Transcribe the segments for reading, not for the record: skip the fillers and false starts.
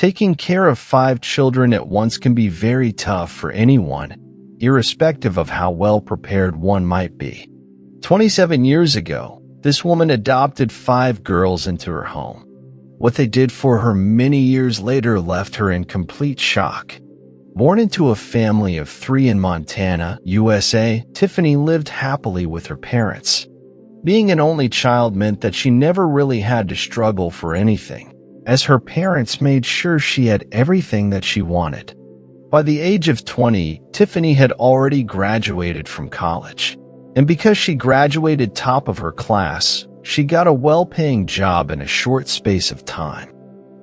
Taking care of 5 children at once can be very tough for anyone, irrespective of how well prepared one might be. 27 years ago, this woman adopted 5 girls into her home. What they did for her many years later left her in complete shock. Born into a family of 3 in Montana, USA, Tiffany lived happily with her parents. Being an only child meant that she never really had to struggle for anything, as her parents made sure she had everything that she wanted. By the age of 20, Tiffany had already graduated from college. And because she graduated top of her class, she got a well-paying job in a short space of time.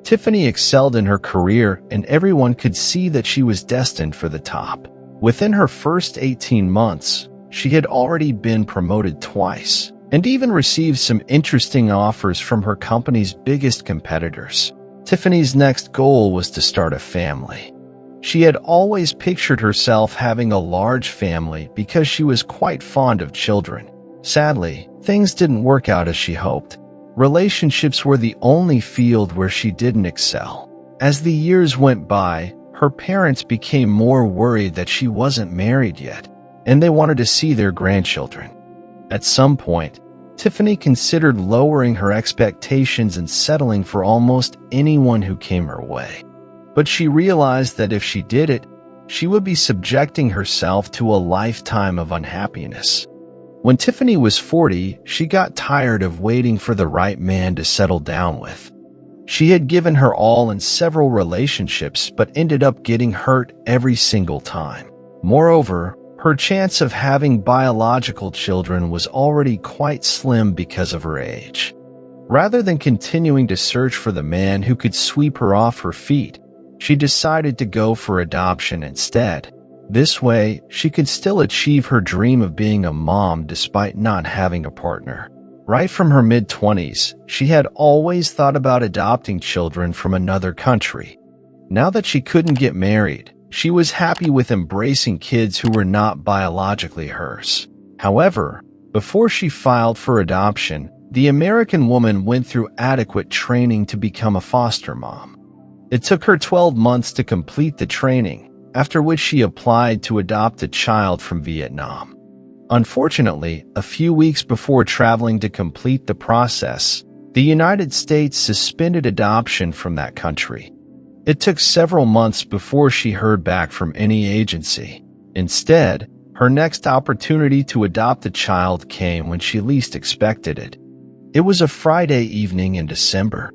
Tiffany excelled in her career, and everyone could see that she was destined for the top. Within her first 18 months, she had already been promoted twice, and even received some interesting offers from her company's biggest competitors. Tiffany's next goal was to start a family. She had always pictured herself having a large family because she was quite fond of children. Sadly, things didn't work out as she hoped. Relationships were the only field where she didn't excel. As the years went by, her parents became more worried that she wasn't married yet, and they wanted to see their grandchildren. At some point, Tiffany considered lowering her expectations and settling for almost anyone who came her way. But she realized that if she did it, she would be subjecting herself to a lifetime of unhappiness. When Tiffany was 40, she got tired of waiting for the right man to settle down with. She had given her all in several relationships but ended up getting hurt every single time. Moreover, her chance of having biological children was already quite slim because of her age. Rather than continuing to search for the man who could sweep her off her feet, she decided to go for adoption instead. This way, she could still achieve her dream of being a mom despite not having a partner. Right from her mid-20s, she had always thought about adopting children from another country. Now that she couldn't get married, she was happy with embracing kids who were not biologically hers. However, before she filed for adoption, the American woman went through adequate training to become a foster mom. It took her 12 months to complete the training, after which she applied to adopt a child from Vietnam. Unfortunately, a few weeks before traveling to complete the process, the United States suspended adoption from that country. It took several months before she heard back from any agency. Instead, her next opportunity to adopt a child came when she least expected it. It was a Friday evening in December.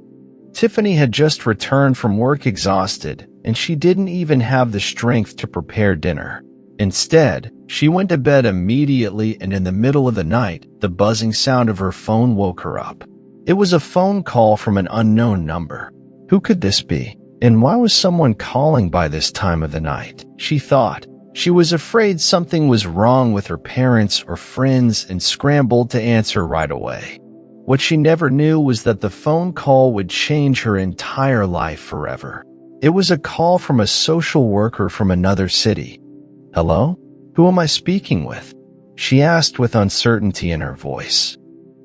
Tiffany had just returned from work exhausted, and she didn't even have the strength to prepare dinner. Instead, she went to bed immediately, and in the middle of the night, the buzzing sound of her phone woke her up. It was a phone call from an unknown number. Who could this be? And why was someone calling by this time of the night? She thought. She was afraid something was wrong with her parents or friends and scrambled to answer right away. What she never knew was that the phone call would change her entire life forever. It was a call from a social worker from another city. "Hello? Who am I speaking with?" she asked with uncertainty in her voice.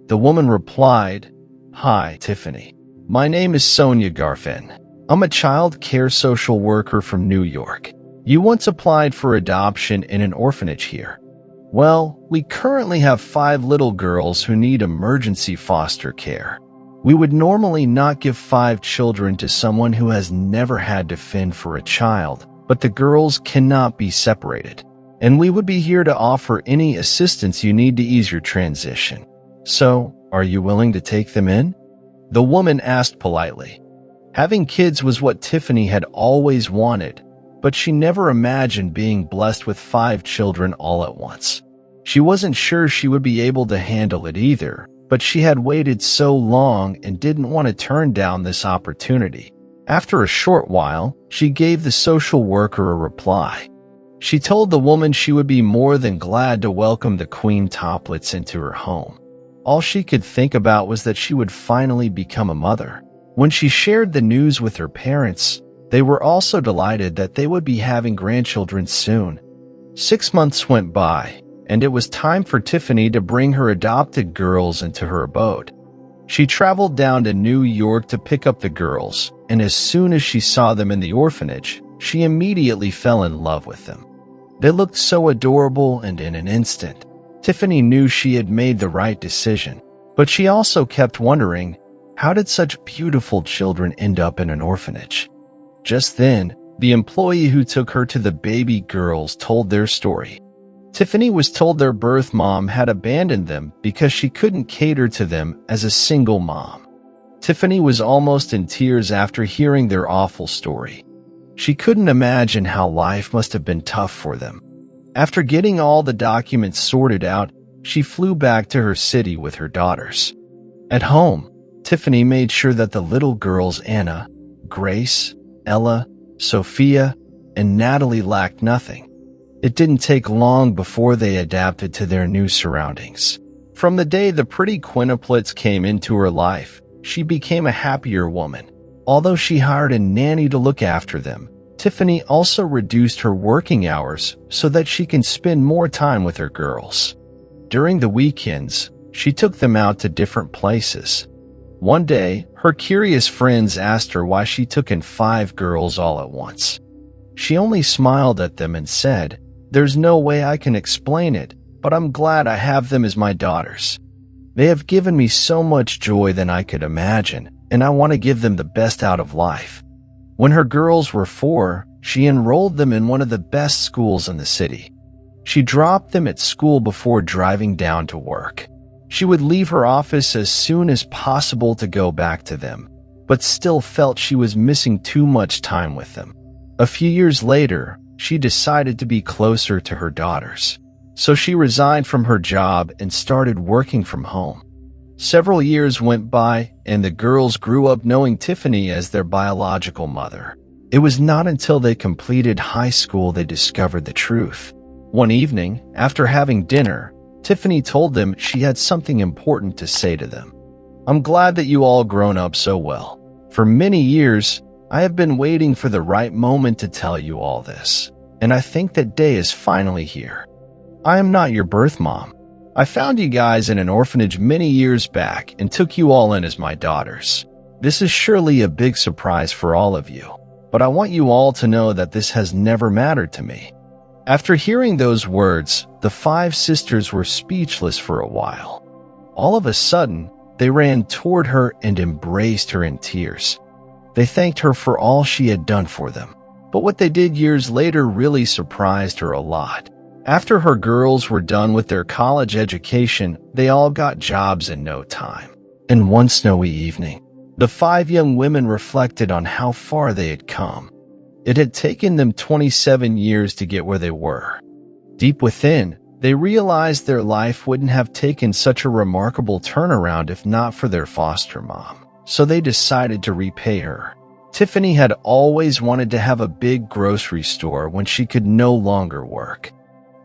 The woman replied, "Hi, Tiffany. My name is Sonia Garfin. I'm a child care social worker from New York. You once applied for adoption in an orphanage here. Well, we currently have 5 little girls who need emergency foster care. We would normally not give 5 children to someone who has never had to fend for a child, but the girls cannot be separated. And we would be here to offer any assistance you need to ease your transition. So, are you willing to take them in?" The woman asked politely. Having kids was what Tiffany had always wanted, but she never imagined being blessed with 5 children all at once. She wasn't sure she would be able to handle it either, but she had waited so long and didn't want to turn down this opportunity. After a short while, she gave the social worker a reply. She told the woman she would be more than glad to welcome the queen toplets into her home. All she could think about was that she would finally become a mother. When she shared the news with her parents, they were also delighted that they would be having grandchildren soon. 6 months went by, and it was time for Tiffany to bring her adopted girls into her abode. She traveled down to New York to pick up the girls, and as soon as she saw them in the orphanage, she immediately fell in love with them. They looked so adorable, and in an instant, Tiffany knew she had made the right decision. But she also kept wondering, how did such beautiful children end up in an orphanage? Just then, the employee who took her to the baby girls told their story. Tiffany was told their birth mom had abandoned them because she couldn't cater to them as a single mom. Tiffany was almost in tears after hearing their awful story. She couldn't imagine how life must have been tough for them. After getting all the documents sorted out, she flew back to her city with her daughters. At home, Tiffany made sure that the little girls Anna, Grace, Ella, Sophia, and Natalie lacked nothing. It didn't take long before they adapted to their new surroundings. From the day the pretty quintuplets came into her life, she became a happier woman. Although she hired a nanny to look after them, Tiffany also reduced her working hours so that she can spend more time with her girls. During the weekends, she took them out to different places. One day, her curious friends asked her why she took in 5 girls all at once. She only smiled at them and said, "There's no way I can explain it, but I'm glad I have them as my daughters. They have given me so much joy than I could imagine, and I want to give them the best out of life." When her girls were 4, she enrolled them in one of the best schools in the city. She dropped them at school before driving down to work. She would leave her office as soon as possible to go back to them, but still felt she was missing too much time with them. A few years later, she decided to be closer to her daughters. So she resigned from her job and started working from home. Several years went by, and the girls grew up knowing Tiffany as their biological mother. It was not until they completed high school they discovered the truth. One evening, after having dinner, Tiffany told them she had something important to say to them. "I'm glad that you all grown up so well. For many years, I have been waiting for the right moment to tell you all this, and I think that day is finally here. I am not your birth mom. I found you guys in an orphanage many years back and took you all in as my daughters. This is surely a big surprise for all of you, but I want you all to know that this has never mattered to me." After hearing those words, the 5 sisters were speechless for a while. All of a sudden, they ran toward her and embraced her in tears. They thanked her for all she had done for them, but what they did years later really surprised her a lot. After her girls were done with their college education, they all got jobs in no time. And one snowy evening, the 5 young women reflected on how far they had come. It had taken them 27 years to get where they were. Deep within, they realized their life wouldn't have taken such a remarkable turnaround if not for their foster mom. So they decided to repay her. Tiffany had always wanted to have a big grocery store when she could no longer work.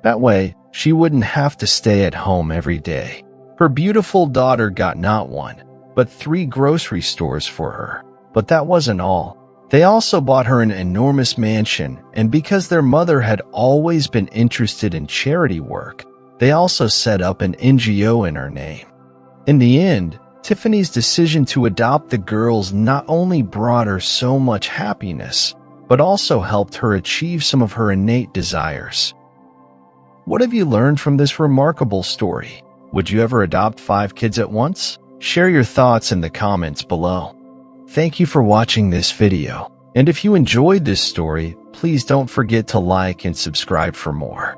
That way, she wouldn't have to stay at home every day. Her beautiful daughter got not 1, but 3 grocery stores for her. But that wasn't all. They also bought her an enormous mansion, and because their mother had always been interested in charity work, they also set up an NGO in her name. In the end, Tiffany's decision to adopt the girls not only brought her so much happiness, but also helped her achieve some of her innate desires. What have you learned from this remarkable story? Would you ever adopt 5 kids at once? Share your thoughts in the comments below. Thank you for watching this video, and if you enjoyed this story, please don't forget to like and subscribe for more.